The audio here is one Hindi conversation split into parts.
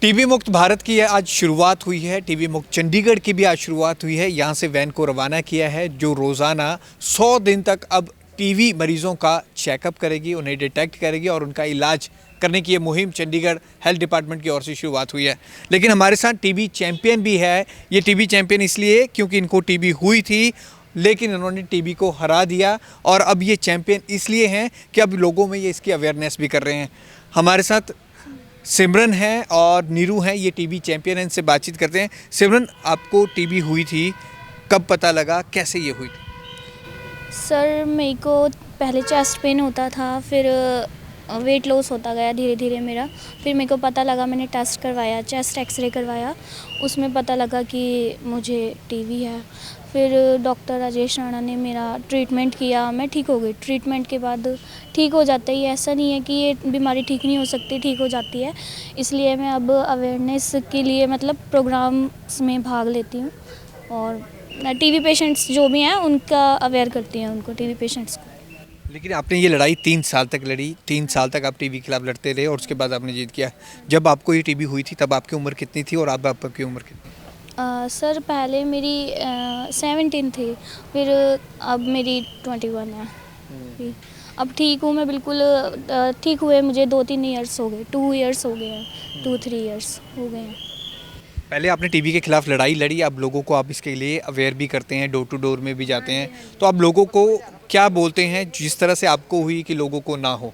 टीबी मुक्त भारत की आज शुरुआत हुई है। टीबी मुक्त चंडीगढ़ की भी आज शुरुआत हुई है। यहाँ से वैन को रवाना किया है जो रोज़ाना 100 दिन तक अब टीबी मरीजों का चेकअप करेगी, उन्हें डिटेक्ट करेगी और उनका इलाज करने की ये मुहिम चंडीगढ़ हेल्थ डिपार्टमेंट की ओर से शुरुआत हुई है। लेकिन हमारे साथ टीबी चैंपियन भी है। ये टीबी चैंपियन इसलिए क्योंकि इनको टीबी हुई थी, लेकिन इन्होंने टीबी को हरा दिया और अब ये चैंपियन इसलिए हैं कि अब लोगों में ये इसकी अवेयरनेस भी कर रहे हैं। हमारे साथ सिमरन है और नीरू हैं, ये टीबी चैंपियन हैं। इनसे बातचीत करते हैं। सिमरन, आपको टीबी हुई थी, कब पता लगा, कैसे ये हुई थी? सर मेरे को पहले चेस्ट पेन होता था, फिर वेट लॉस होता गया धीरे धीरे मेरा। फिर मेरे को पता लगा, मैंने टेस्ट करवाया, चेस्ट एक्सरे करवाया, उसमें पता लगा कि मुझे टीबी है। फिर डॉक्टर राजेश राणा ने मेरा ट्रीटमेंट किया, मैं ठीक हो गई। ट्रीटमेंट के बाद ठीक हो जाता ही, ऐसा नहीं है कि ये बीमारी ठीक नहीं हो सकती, ठीक हो जाती है। इसलिए मैं अब अवेयरनेस के लिए मतलब प्रोग्राम्स में भाग लेती हूँ और टीबी पेशेंट्स जो भी हैं उनका अवेयर करती हैं, उनको टीबी पेशेंट्स को। लेकिन आपने ये लड़ाई 3 साल तक लड़ी, 3 साल तक आप टीबी के खिलाफ लड़ते रहे और उसके बाद आपने जीत किया। जब आपको ये टीबी हुई थी तब आपकी उम्र कितनी थी और अब आपकी उम्र कितनी? सर पहले मेरी 17 थी, फिर अब मेरी 21 है। जी। अब ठीक हूँ मैं बिल्कुल। ठीक हुए मुझे 2-3 ईयर्स हो गए, 2 ईयर्स हो गए हैं, 2-3 ईयर्स हो गए हैं। पहले आपने टीबी के खिलाफ लड़ाई लड़ी, अब लोगों को आप इसके लिए अवेयर भी करते हैं, डोर टू डोर में भी जाते हैं। तो आप लोगों को क्या बोलते हैं जिस तरह से आपको हुई कि लोगों को ना हो?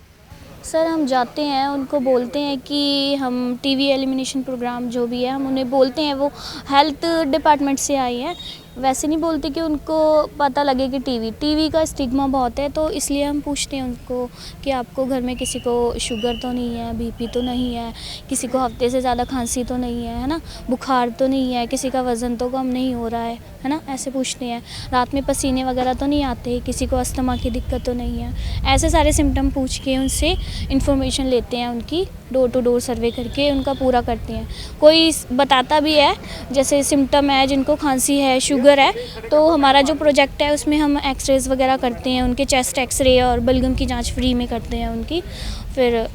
सर हम जाते हैं, उनको बोलते हैं कि हम टीबी एलिमिनेशन प्रोग्राम जो भी है, हम उन्हें बोलते हैं, वो हेल्थ डिपार्टमेंट से आई हैं। वैसे नहीं बोलते कि उनको पता लगे कि टीबी का स्टिग्मा बहुत है, तो इसलिए हम पूछते हैं उनको कि आपको घर में किसी को शुगर तो नहीं है, बीपी तो नहीं है, किसी को हफ्ते से ज़्यादा खांसी तो नहीं है ना, बुखार तो नहीं है, किसी का वज़न तो कम नहीं हो रहा है ना, ऐसे पूछते हैं। रात में पसीने वगैरह तो नहीं आते, किसी को अस्थमा की दिक्कत तो नहीं है। ऐसे सारे सिम्टम पूछ के उनसे इन्फॉर्मेशन लेते हैं, उनकी डोर टू डोर सर्वे करके उनका पूरा करते हैं। कोई बताता भी है, जैसे सिम्टम है जिनको खांसी है, शुगर है, तो हमारा जो प्रोजेक्ट है उसमें हम एक्सरेज वगैरह करते हैं, उनके चेस्ट एक्सरे और बलगम की जांच फ्री में करते हैं उनकी। फिर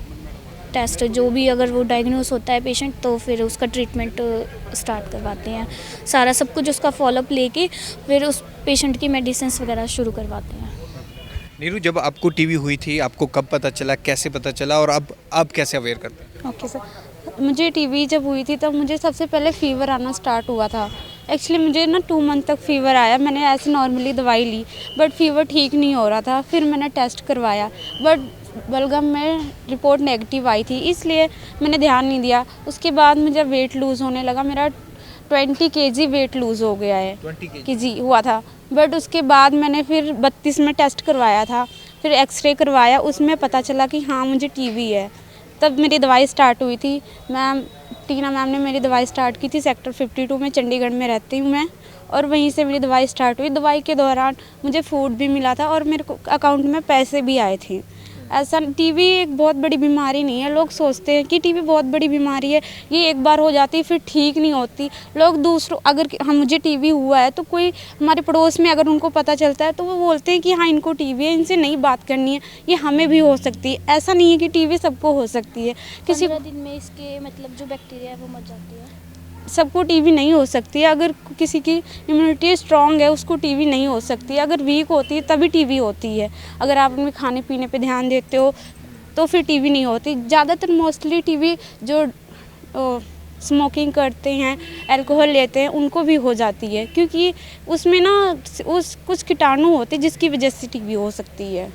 टेस्ट जो भी अगर वो डायग्नोस होता है पेशेंट, तो फिर उसका ट्रीटमेंट स्टार्ट करवाते हैं। सारा सब कुछ उसका फॉलोअप लेके फिर उस पेशेंट की मेडिसिन वगैरह शुरू करवाते हैं। नीरू, जब आपको टीबी हुई थी आपको कब पता चला, कैसे पता चला और अब कैसे अवेयर करते हैं? ओके सर, मुझे टीबी जब हुई थी तब मुझे सबसे पहले फ़ीवर आना स्टार्ट हुआ था। एक्चुअली मुझे ना 2 मंथ तक फ़ीवर आया, मैंने ऐसे नॉर्मली दवाई ली, बट फ़ीवर ठीक नहीं हो रहा था। फिर मैंने टेस्ट करवाया, बट बलगम में रिपोर्ट नेगेटिव आई थी, इसलिए मैंने ध्यान नहीं दिया। उसके बाद मुझे वेट लूज़ होने लगा, मेरा 20 केजी वेट लूज़ हो गया है। 20 केजी हुआ था, बट उसके बाद मैंने फिर 32 में टेस्ट करवाया था, फिर एक्सरे करवाया, उसमें पता चला कि हाँ मुझे टीबी है। तब मेरी दवाई स्टार्ट हुई थी। मैम टीना मैम ने मेरी दवाई स्टार्ट की थी सेक्टर 52 में, चंडीगढ़ में रहती हूँ मैं, और वहीं से मेरी दवाई स्टार्ट हुई। दवाई के दौरान मुझे फूड भी मिला था और मेरे को अकाउंट में पैसे भी आए थे। ऐसा टीबी एक बहुत बड़ी बीमारी नहीं है। लोग सोचते हैं कि टीबी बहुत बड़ी बीमारी है, ये एक बार हो जाती फिर ठीक नहीं होती। लोग दूसरों, अगर हम मुझे टीबी हुआ है तो कोई हमारे पड़ोस में अगर उनको पता चलता है तो वो बोलते हैं कि हाँ इनको टीबी है, इनसे नहीं बात करनी है, ये हमें भी हो सकती है। ऐसा नहीं है कि टीबी सबको हो सकती है। किसी 15 दिन में इसके मतलब जो बैक्टीरिया है वो मर जाती है। सबको टीबी नहीं हो सकती है। अगर किसी की इम्यूनिटी स्ट्रांग है उसको टीबी नहीं हो सकती है, अगर वीक होती है तभी टीबी होती है। अगर आप अपने खाने पीने पे ध्यान देते हो तो फिर टीबी नहीं होती। ज़्यादातर मोस्टली टीबी जो स्मोकिंग करते हैं, अल्कोहल लेते हैं, उनको भी हो जाती है, क्योंकि उसमें ना उस कुछ कीटाणु होते हैं जिसकी वजह से टीबी हो सकती है।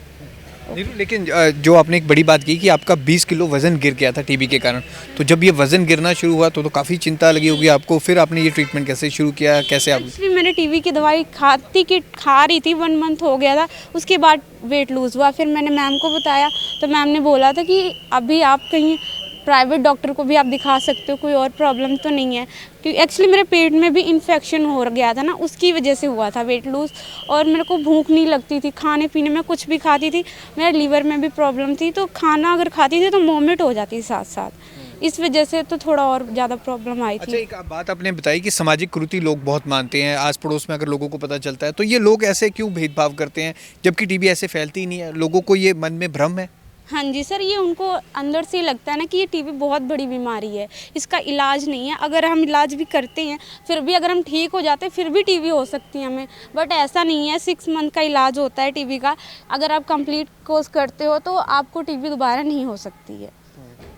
लेकिन जो आपने एक बड़ी बात की कि आपका 20 किलो वज़न गिर गया था टीबी के कारण, तो जब ये वज़न गिरना शुरू हुआ तो काफ़ी चिंता लगी होगी आपको। फिर आपने ये ट्रीटमेंट कैसे शुरू किया, कैसे आप? एक्चुअली मैंने टीबी की दवाई खा रही थी, 1 मंथ हो गया था, उसके बाद वेट लूज़ हुआ। फिर मैंने मैम को बताया तो मैम ने बोला था कि अभी आप कहीं प्राइवेट डॉक्टर को भी आप दिखा सकते हो, कोई और प्रॉब्लम तो नहीं है। क्योंकि एक्चुअली मेरे पेट में भी इन्फेक्शन हो गया था ना, उसकी वजह से हुआ था वेट लूज़। और मेरे को भूख नहीं लगती थी, खाने पीने में कुछ भी खाती थी, मेरे लीवर में भी प्रॉब्लम थी, तो खाना अगर खाती थी तो वोमिट हो जाती थी साथ साथ। इस वजह से तो थोड़ा और ज़्यादा प्रॉब्लम आई थी। अच्छा, एक बात आपने बताई कि सामाजिक कुरीति लोग बहुत मानते हैं, आस पड़ोस में अगर लोगों को पता चलता है तो ये लोग ऐसे क्यों भेदभाव करते हैं, जबकि टीबी ऐसे फैलती ही नहीं है? लोगों को ये मन में भ्रम है। हाँ जी सर, ये उनको अंदर से लगता है ना कि ये टीबी बहुत बड़ी बीमारी है, इसका इलाज नहीं है। अगर हम इलाज भी करते हैं फिर भी अगर हम ठीक हो जाते हैं फिर भी टीबी हो सकती है हमें, बट ऐसा नहीं है। 6 मंथ का इलाज होता है टीबी का। अगर आप कंप्लीट कोर्स करते हो तो आपको टीबी दोबारा नहीं हो सकती है।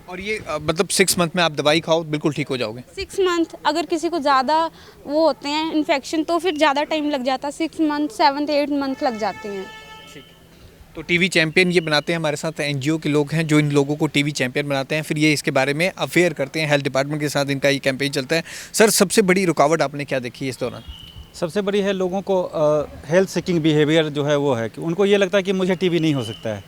और ये मतलब 6 मंथ में आप दवाई खाओ बिल्कुल ठीक हो जाओगे? 6 मंथ, अगर किसी को ज़्यादा वो होते हैं इन्फेक्शन तो फिर ज़्यादा टाइम लग जाता है, 6 मंथ 7 8 मंथ लग जाते हैं। तो टीवी चैंपियन ये बनाते हैं, हमारे साथ एनजीओ के लोग हैं जो इन लोगों को टीवी चैंपियन बनाते हैं, फिर ये इसके बारे में अवेयर करते हैं। हेल्थ डिपार्टमेंट के साथ इनका ये कैंपेन चलता है। सर, सबसे बड़ी रुकावट आपने क्या देखी है इस दौरान? सबसे बड़ी है लोगों को हेल्थ सीकिंग बिहेवियर जो है वो है कि उनको ये लगता है कि मुझे टीबी नहीं हो सकता है,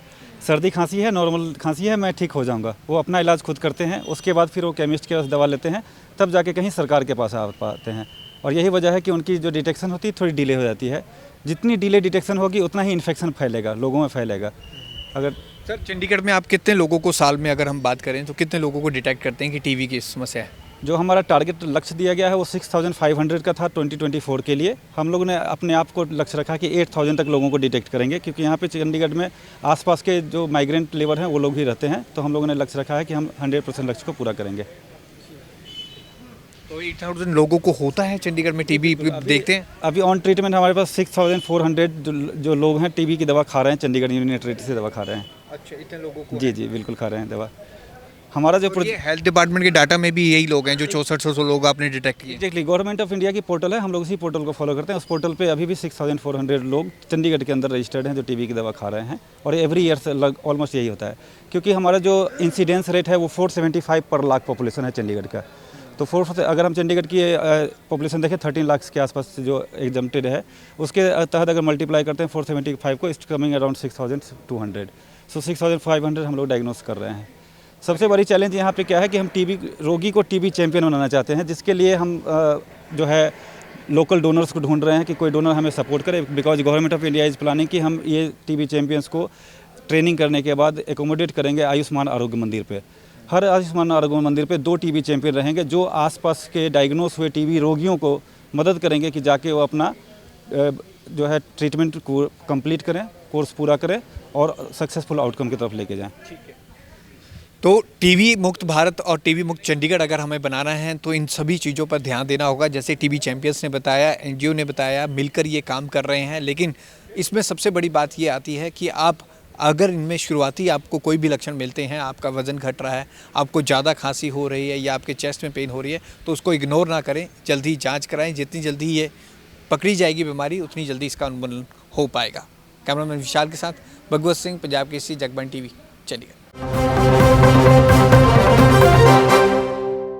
सर्दी खांसी है, नॉर्मल खांसी है, मैं ठीक हो जाऊंगा। वो अपना इलाज खुद करते हैं, उसके बाद फिर वो केमिस्ट के पास दवा लेते हैं, तब जाके कहीं सरकार के पास आ पाते हैं। और यही वजह है कि उनकी जो डिटेक्शन होती है थोड़ी डिले हो जाती है। जितनी डिले डिटेक्शन होगी उतना ही इन्फेक्शन फैलेगा, लोगों में फैलेगा। अगर सर, चंडीगढ़ में आप कितने लोगों को साल में अगर हम बात करें तो कितने लोगों को डिटेक्ट करते हैं कि टीवी की समस्या है? जो हमारा टारगेट लक्ष्य दिया गया है वो 6500 का था 2024 के लिए। हम लोगों ने अपने आप को लक्ष्य रखा कि 8000 तक लोगों को डिटेक्ट करेंगे, क्योंकि यहाँ पे चंडीगढ़ में आसपास के जो माइग्रेंट लेबर हैं वो लोग भी रहते हैं। तो हम लोगों ने लक्ष्य रखा है कि हम 100% लक्ष्य को पूरा करेंगे। तो 8000 लोगों को होता है चंडीगढ़ में टीबी, देखते हैं? अभी ऑन ट्रीटमेंट हमारे पास 6400 जो लोग हैं टीबी की दवा खा रहे हैं, चंडीगढ़ यूनिवर्सिटी से दवा खा रहे हैं। अच्छा, इतने लोगों को? जी बिल्कुल खा रहे हैं दवा। हमारा जो ये हेल्थ डिपार्टमेंट के डाटा में भी यही लोग हैं जो 6400 लोग आपने डिटेक्ट किए? एग्जैक्टली, गवर्नमेंट ऑफ इंडिया की पोर्टल है, हम लोग उसी पोर्टल को फॉलो करते हैं। उस पोर्टल पे अभी भी 6400 लोग चंडीगढ़ के अंदर रजिस्टर्ड हैं जो टीबी की दवा खा रहे हैं। और एवरी ईयर से ऑलमोस्ट यही होता है, क्योंकि हमारा जो इंसिडेंस रेट है वो 475 पर लाख पॉपुलेशन है चंडीगढ़ का। तो अगर हम चंडीगढ़ की पॉपुलेशन देखें 13 लाख के आसपास जो एग्जम्प्टेड है, उसके तहत अगर मल्टीप्लाई करते हैं 475 को, इट्स कमिंग अराउंड 6200। सो 6500 हम लोग डायग्नोस कर रहे हैं। सबसे बड़ी चैलेंज यहाँ पे क्या है कि हम टीबी रोगी को टीबी चैंपियन बनाना चाहते हैं, जिसके लिए हम जो है लोकल डोनर्स को ढूंढ रहे हैं कि कोई डोनर हमें सपोर्ट करे। Because government of India is planning कि हम ये टीबी चैंपियंस को ट्रेनिंग करने के बाद एकोमोडेट करेंगे आयुष्मान आरोग्य मंदिर पे। हर आयुष्मान आरोग्य मंदिर पे 2 टीबी चैंपियन रहेंगे जो आसपास के डायग्नोस हुए टीबी रोगियों को मदद करेंगे कि जाके वो अपना जो है ट्रीटमेंट को कंप्लीट करें, कोर्स पूरा करें और सक्सेसफुल आउटकम की तरफ लेके जाएँ। तो टीवी मुक्त भारत और टीवी मुक्त चंडीगढ़ अगर हमें बनाना है तो इन सभी चीज़ों पर ध्यान देना होगा। जैसे टीवी चैंपियंस ने बताया, एनजीओ ने बताया, मिलकर ये काम कर रहे हैं। लेकिन इसमें सबसे बड़ी बात ये आती है कि आप अगर इनमें शुरुआती आपको कोई भी लक्षण मिलते हैं, आपका वज़न घट रहा है, आपको ज़्यादा खांसी हो रही है या आपके चेस्ट में पेन हो रही है, तो उसको इग्नोर ना करें, जल्दी जाँच कराएँ। जितनी जल्दी ये पकड़ी जाएगी बीमारी उतनी जल्दी इसका उन्मूलन हो पाएगा। कैमरामैन विशाल के साथ भगवत सिंह, पंजाब केसरी, जगबानी टीवी, चंडीगढ़।